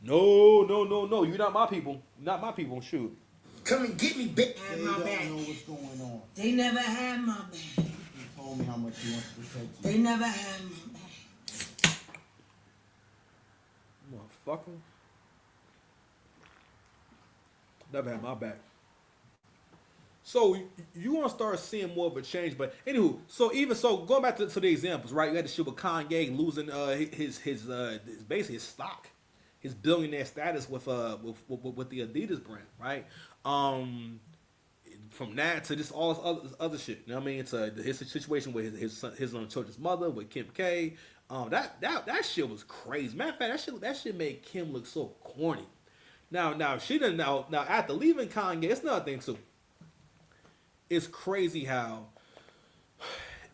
No. You're not my people. You're not my people. Shoot. Come and get me, bitch. They don't know what's going on. They never had my back. He told me how much he wants to protect you. They never had my back. Motherfucker. Never had my back. So you want to start seeing more of a change, but anywho, so going back to the examples, right? You had the shit with Kanye losing his basically his stock, his billionaire status with the Adidas brand, right? From that to just all this other shit. You know what I mean? It's his situation with his children's mother with Kim K. That shit was crazy. Matter of fact, that shit made Kim look so corny. Now she didn't now after leaving Kanye, it's another thing too. It's crazy how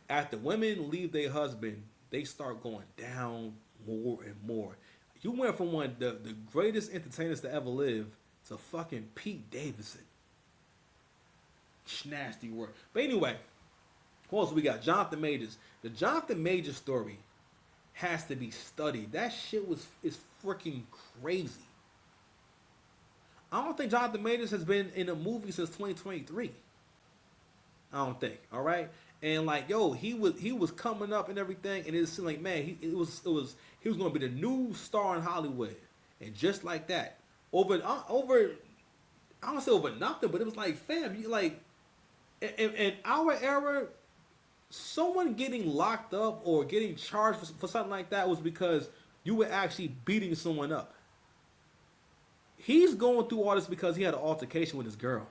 after women leave their husband, they start going down more and more. You went from one of the greatest entertainers to ever live to fucking Pete Davidson. Nasty word. But anyway, who else we got? Jonathan Majors. The Jonathan Major story has to be studied. That shit is freaking crazy. I don't think Jonathan Majors has been in a movie since 2023. I don't think. All right, and like yo, he was coming up and everything, and it seemed like man, he was going to be the new star in Hollywood, and just like that, over I don't say over nothing, but it was like fam, you like, in our era, someone getting locked up or getting charged for something like that was because you were actually beating someone up. He's going through all this because he had an altercation with his girl.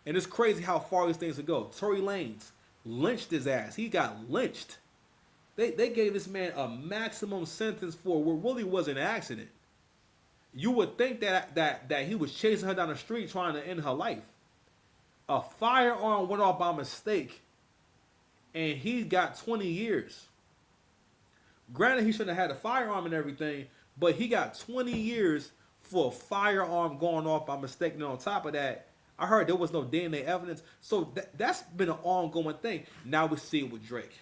And it's crazy how far these things can go. Tory Lanez lynched his ass. He got lynched. They gave this man a maximum sentence for what really was an accident. You would think that he was chasing her down the street trying to end her life. A firearm went off by mistake, and he got 20 years. Granted, he shouldn't have had a firearm and everything, but he got 20 years for a firearm going off by mistake. And on top of that, I heard there was no DNA evidence. So that's been an ongoing thing. Now we see it with Drake.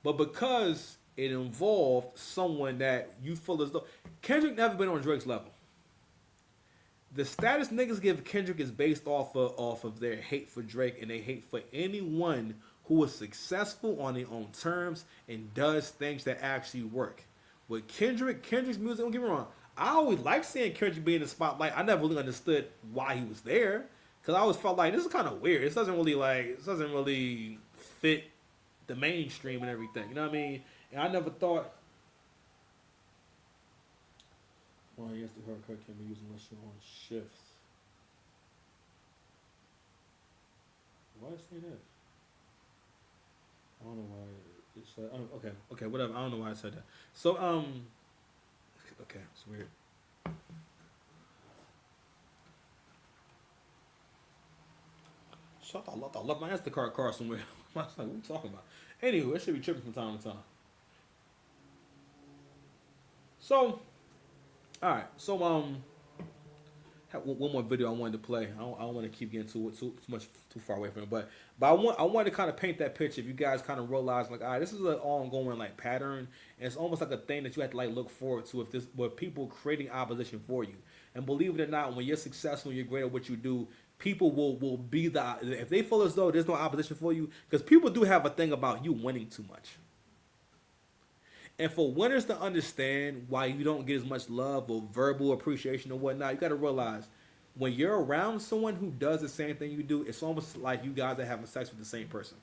But because it involved someone that you feel as though... Kendrick never been on Drake's level. The status niggas give Kendrick is based off of their hate for Drake and they hate for anyone who is successful on their own terms and does things that actually work. With Kendrick's music, don't get me wrong, I always liked seeing Kendrick be in the spotlight. I never really understood why he was there, because I always felt like this is kind of weird. It doesn't really fit the mainstream and everything. You know what I mean? And I never thought. Well, yes, the haircut can be used unless you're on shifts. Why is it saying this? I don't know why it said. Okay, whatever. I don't know why I said that. So, okay, it's weird. So I left my Instacart car somewhere. I was like, what are you talking about? Anyway, it should be tripping from time to time. So, all right. So, have one more video I wanted to play. I don't want to keep getting too far away from it, but I wanted to kind of paint that picture. If you guys kind of realize, like, all right, this is an ongoing like pattern, and it's almost like a thing that you have to like look forward to. With people creating opposition for you, and believe it or not, when you're successful, you're great at what you do. People will be if they feel as though there's no opposition for you, because people do have a thing about you winning too much. And for winners to understand why you don't get as much love or verbal appreciation or whatnot, you got to realize when you're around someone who does the same thing you do, it's almost like you guys are having sex with the same person,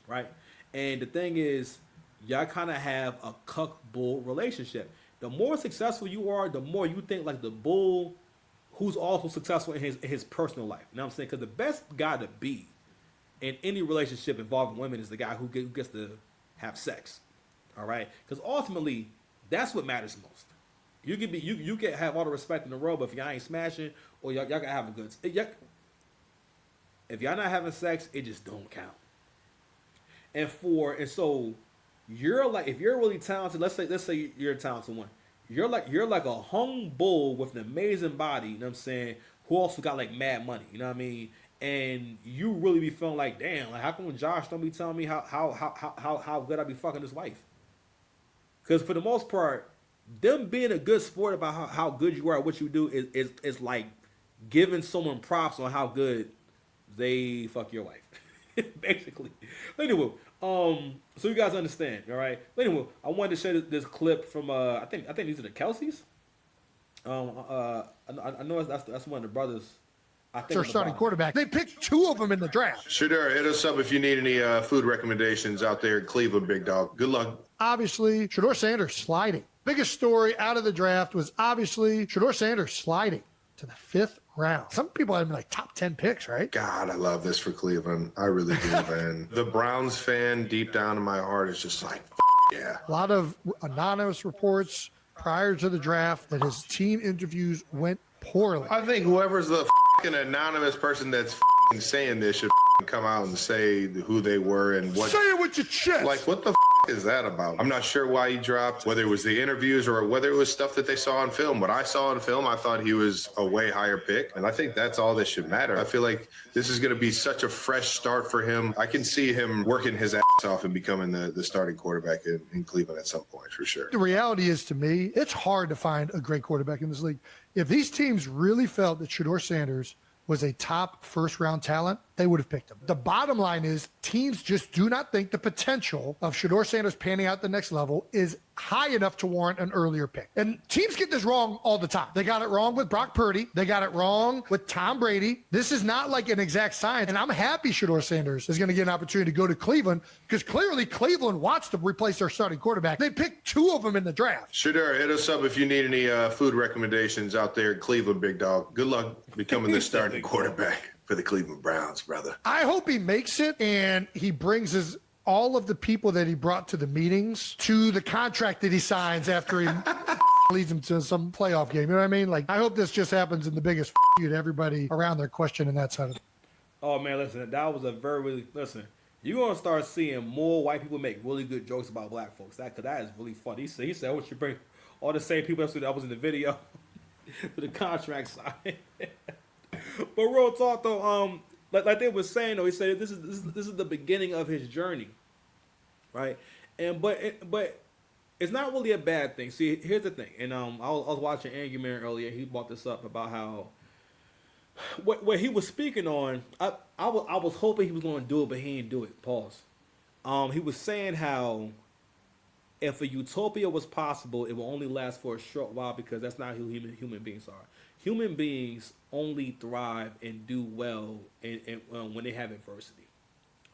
right? And the thing is, y'all kind of have a cuck-bull relationship. The more successful you are, the more you think like the bull who's also successful in his personal life. You know what I'm saying? Because the best guy to be in any relationship involving women is the guy who gets to have sex. All right, because ultimately, that's what matters most. You can have all the respect in the world, but if y'all ain't smashing or y'all can have a good. If y'all not having sex, it just don't count. And so you're like, if you're really talented, let's say you're a talented one. You're like a hung bull with an amazing body. You know what I'm saying? Who also got like mad money. You know what I mean? And you really be feeling like, damn, like how come Josh don't be telling me how good I be fucking his wife? Because for the most part, them being a good sport about how good you are at what you do is like giving someone props on how good they fuck your wife, basically. Anyway, so you guys understand, all right? Anyway, I wanted to share this clip from I think these are the Kelseys. I know that's one of the brothers. I think starting quarterback. They picked two of them in the draft. Shadeur, hit us up if you need any food recommendations out there in Cleveland, big dog. Good luck. Obviously, Shadeur Sanders sliding. Biggest story out of the draft was obviously Shadeur Sanders sliding to the 5th round. Some people had him like top 10 picks, right? God, I love this for Cleveland. I really do, man. The Browns fan deep down in my heart is just like, yeah. A lot of anonymous reports prior to the draft that his team interviews went poorly. I think whoever's the anonymous person that's saying this should come out and say who they were and what. Say it with your chest. Like, what the is that about? I'm not sure why he dropped, whether it was the interviews or whether it was stuff that they saw on film. What I saw on film, I thought he was a way higher pick. And I think that's all that should matter. I feel like this is going to be such a fresh start for him. I can see him working his ass off and becoming the starting quarterback in Cleveland at some point, for sure. The reality is, to me, it's hard to find a great quarterback in this league. If these teams really felt that Shadeur Sanders was a top first-round talent, they would have picked him. The bottom line is teams just do not think the potential of Shadeur Sanders panning out the next level is high enough to warrant an earlier pick. And teams get this wrong all the time. They got it wrong with Brock Purdy. They got it wrong with Tom Brady. This is not like an exact science. And I'm happy Shadeur Sanders is going to get an opportunity to go to Cleveland because clearly Cleveland wants to replace their starting quarterback. They picked 2 of them in the draft. Shadeur, hit us up if you need any food recommendations out there in Cleveland, big dog. Good luck becoming the starting quarterback for the Cleveland Browns, brother. I hope he makes it and he brings all of the people that he brought to the meetings to the contract that he signs after he leads them to some playoff game. You know what I mean? Like, I hope this just happens in the biggest you to everybody around there questioning that side of it. Oh, man, listen, that was a listen, you're going to start seeing more white people make really good jokes about black folks. That is really funny. He said, what you bring all the same people that was in the video for the contract sign. But real talk though, like they were saying though, he said this is the beginning of his journey, right? And but it's not really a bad thing. See, here's the thing, and I was watching Angry Man earlier. He brought this up about how what he was speaking on. I was hoping he was going to do it, but he didn't do it. Pause. He was saying how if a utopia was possible, it will only last for a short while because that's not who human beings are. Human beings only thrive and do well when they have adversity,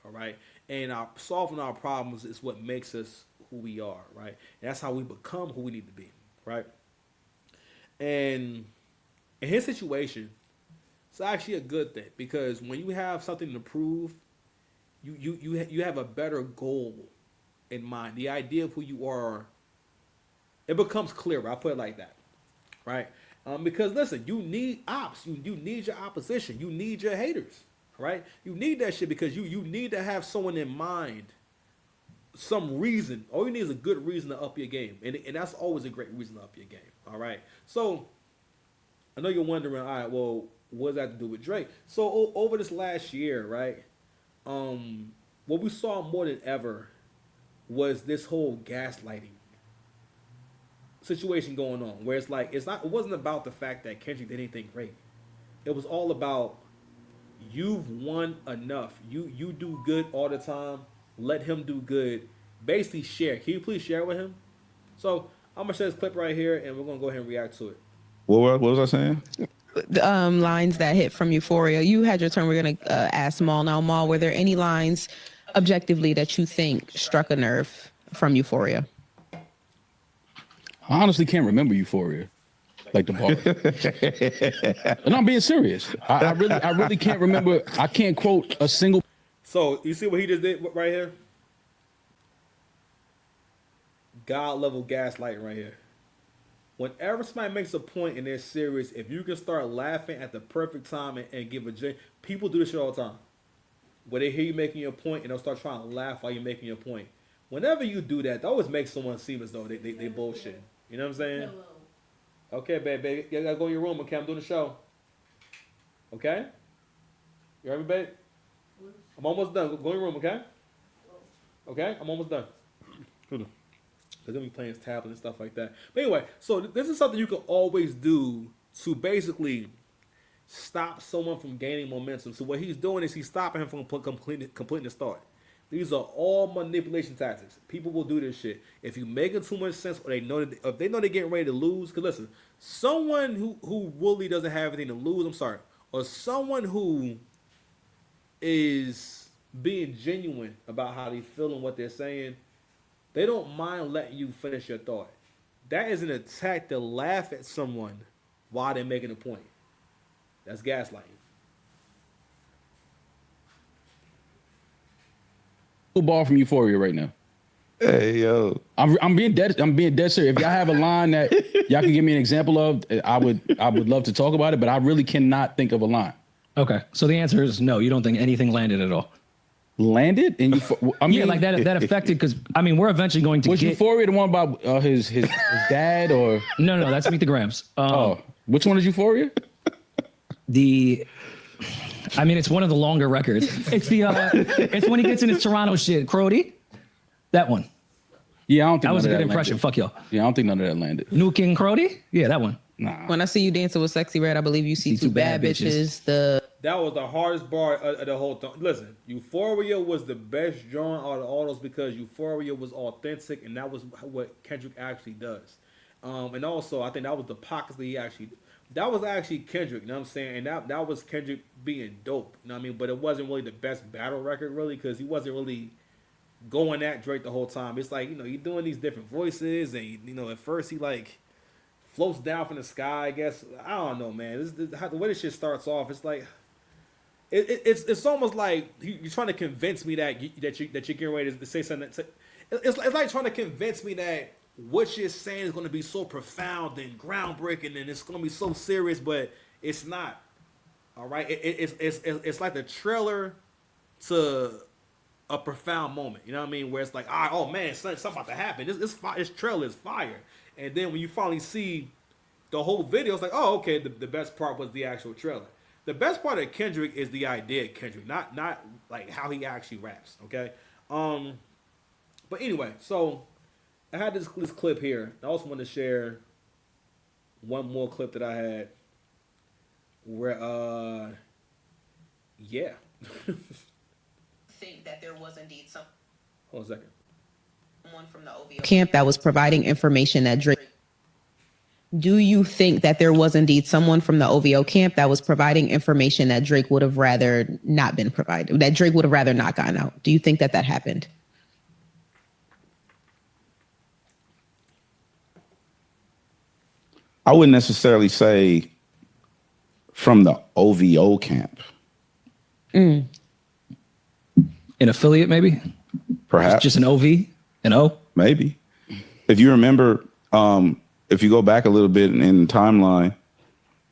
all right? And solving our problems is what makes us who we are, right? And that's how we become who we need to be, right? And in his situation, it's actually a good thing because when you have something to prove, you have a better goal in mind. The idea of who you are, it becomes clearer. I'll put it like that, right? Because listen, you need ops. You need your opposition. You need your haters, right? You need that shit because you need to have someone in mind, some reason. All you need is a good reason to up your game, and that's always a great reason to up your game. All right. So I know you're wondering, all right, well, what does that have to do with Drake? So over this last year, right? What we saw more than ever was this whole gaslighting situation going on, where it's like it wasn't about the fact that Kendrick did anything great. It was all about you've won enough. You do good all the time. Let him do good. Basically, share. Can you please share with him? So I'm gonna share this clip right here, and we're gonna go ahead and react to it. What was I saying? Lines that hit from Euphoria. You had your turn. We're gonna ask Maul now. Maul, were there any lines objectively that you think struck a nerve from Euphoria? I honestly can't remember Euphoria, like the part. And I'm being serious. I really can't remember. I can't quote a single. So you see what he just did right here? God level gaslighting right here. Whenever somebody makes a point in their series, if you can start laughing at the perfect time and give people do this shit all the time. Where they hear you making your point and they'll start trying to laugh while you're making your point. Whenever you do that, that always makes someone seem as though they bullshit. You know what I'm saying? Okay, babe, you gotta go in your room, okay? I'm doing the show. Okay? You heard me, babe? I'm almost done. Go in your room, okay? Okay? I'm almost done. Hold on. They're gonna be playing his tablet and stuff like that. But anyway, so this is something you can always do to basically stop someone from gaining momentum. So what he's doing is he's stopping him from completing the start. These are all manipulation tactics. People will do this shit. If you make it too much sense, or if they know they're getting ready to lose, because listen, someone who really doesn't have anything to lose, or someone who is being genuine about how they feel and what they're saying, they don't mind letting you finish your thought. That is an attack to laugh at someone while they're making a point. That's gaslighting. Ball from Euphoria right now. Hey yo, I'm being dead serious. If y'all have a line that y'all can give me an example of, I would love to talk about it, but I really cannot think of a line. Okay, so the answer is no. You don't think anything landed at all? landed, and I mean, yeah, like that affected because I mean we're eventually going to was get Euphoria the one about his dad or no, that's Meet the Grams. Which one is Euphoria? I mean, it's one of the longer records. It's it's when he gets in his Toronto shit, Crody. That one. Yeah, I don't think that was a good landed. impression. Fuck y'all. Yeah, I don't think none of that landed. New King Crody? Yeah, that one. Nah. When I see you dancing with Sexy Red, I believe you see two bad bitches. That was the hardest bar of the whole thing. Listen, Euphoria was the best drawing out of all those because Euphoria was authentic, and that was what Kendrick actually does. And also, I think that was the pockets that he actually. That was actually Kendrick, you know what I'm saying? And that was Kendrick being dope, you know what I mean? But it wasn't really the best battle record, really, because he wasn't really going at Drake the whole time. It's like, you're doing these different voices, and, at first he, like, floats down from the sky, I guess. I don't know, man. The way this shit starts off, it's like, it's almost like you're trying to convince me that you're getting ready to say something. It's like trying to convince me that what you're saying is going to be so profound and groundbreaking and it's going to be so serious, but it's not. All right, it's like the trailer to a profound moment. You know what I mean? Where it's like, oh man, something about to happen. This trailer is fire, and then when you finally see the whole video, it's like, oh, okay. The best part was the actual trailer. The best part of Kendrick is the idea of Kendrick, not like how he actually raps. Okay, but anyway, so. I had this clip here. I also want to share one more clip that I had where, yeah. Think that there was indeed some. Hold on a second. Someone from the OVO camp that was providing information that Drake. Do you think that there was indeed someone from the OVO camp that was providing information that Drake would have rather not been provided, that Drake would have rather not gotten out? Do you think that happened? I wouldn't necessarily say from the OVO camp. An affiliate, maybe? Perhaps. Just an OV? An O? Maybe. If you remember, if you go back a little bit in the timeline,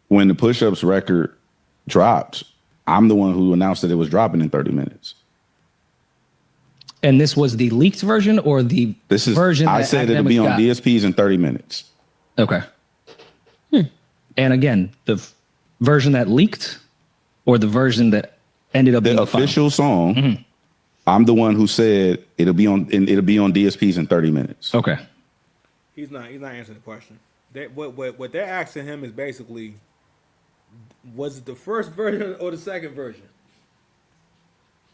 when the Push-Ups record dropped, I'm the one who announced that it was dropping in 30 minutes. And this was the leaked version or the version I said it'll be on DSPs in 30 minutes. Okay. And again, the version that leaked or the version that ended up being the official song, I'm the one who said it'll be on DSPs in 30 minutes. Okay. He's not answering the question. What they're asking him is basically, was it the first version or the second version?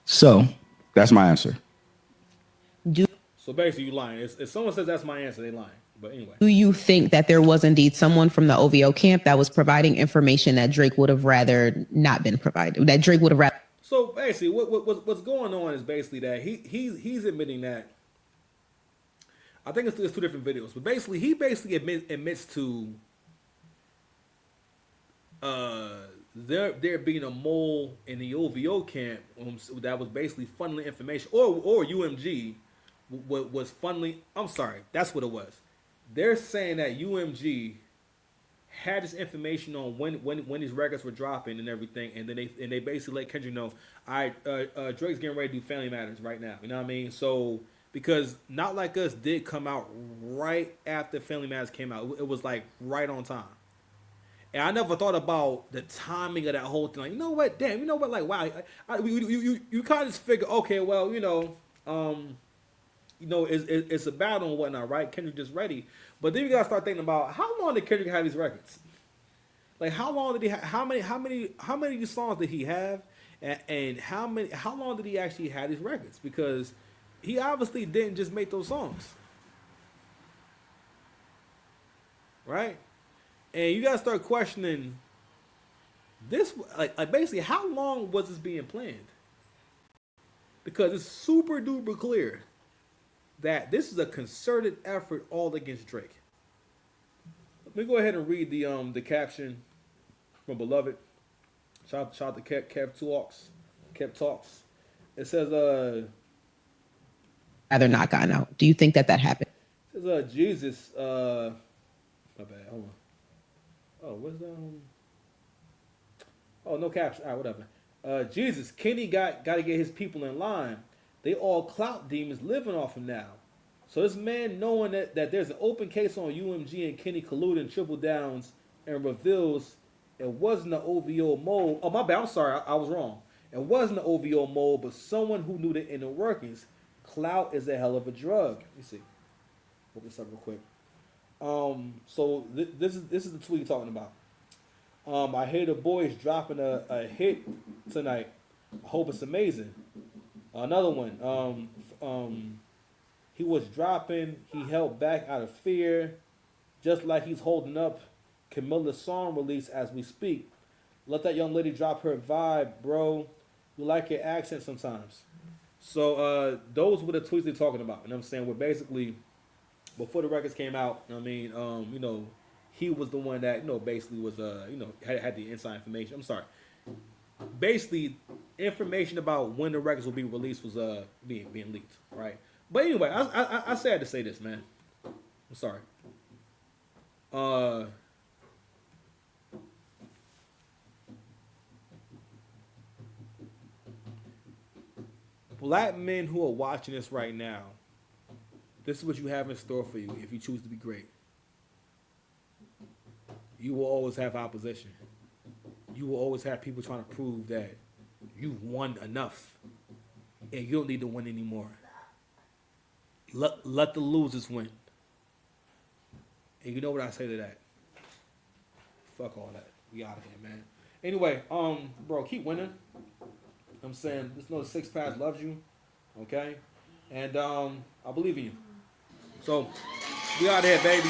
So that's my answer. So basically, you lying. If someone says that's my answer, they lying. But anyway. Do you think that there was indeed someone from the OVO camp that was providing information that Drake would have rather not been provided? That Drake would have rather. So basically, what's going on is basically that he's admitting that. I think it's two different videos, but basically he admits to there being a mole in the OVO camp that was basically funneling information, or UMG was funneling. I'm sorry, that's what it was. They're saying that UMG had this information on when these records were dropping and everything, and then they basically let Kendrick know, Drake's getting ready to do Family Matters right now. You know what I mean? So because Not Like Us did come out right after Family Matters came out, it was like right on time. And I never thought about the timing of that whole thing. Like, you know what? Damn, you know what? Like, wow, you kind of just figure, okay, well, it's a battle and whatnot, right? Kendrick just ready. But then you gotta start thinking about how long did Kendrick have these records? Like how long did he how many of these songs did he have? And how long did he actually have these records? Because he obviously didn't just make those songs. Right? And you gotta start questioning this, like basically how long was this being planned? Because it's super duper clear that this is a concerted effort all against Drake. Let me go ahead and read the caption from Beloved. Shout out to Kev Talks. It says rather not gotten out. Do you think that happened? It says Jesus my bad, hold on. Oh, what's that? Oh, no caption. All right, whatever. Jesus, Kenny got to get his people in line. They all clout demons living off him now. So this man knowing that there's an open case on UMG and Kenny colluding and triple downs and reveals it wasn't an OVO mole. Oh, my bad. I'm sorry. I was wrong. It wasn't an OVO mole, but someone who knew the inner workings. Clout is a hell of a drug. Let me see. Open this up real quick. So this is the tweet talking about. I hear the boys dropping a hit tonight. I hope it's amazing. Another one. He was dropping. He held back out of fear, just like he's holding up Camilla's song release as we speak. Let that young lady drop her vibe, bro. You like your accent sometimes. So those were the tweets they're talking about. You know what I'm saying? Where basically, before the records came out, I mean, he was the one that, basically was, had the inside information. I'm sorry. Basically, information about when the records will be released was being leaked, right? But anyway, I had to say this, man. I'm sorry. Black men who are watching this right now, this is what you have in store for you if you choose to be great. You will always have opposition. You will always have people trying to prove that you've won enough and you don't need to win anymore. Let the losers win. And you know what I say to that? Fuck all that. We out of here, man. Anyway, bro, keep winning. I'm saying, just know the Six Pass loves you, okay? And I believe in you. So, we out of here, baby.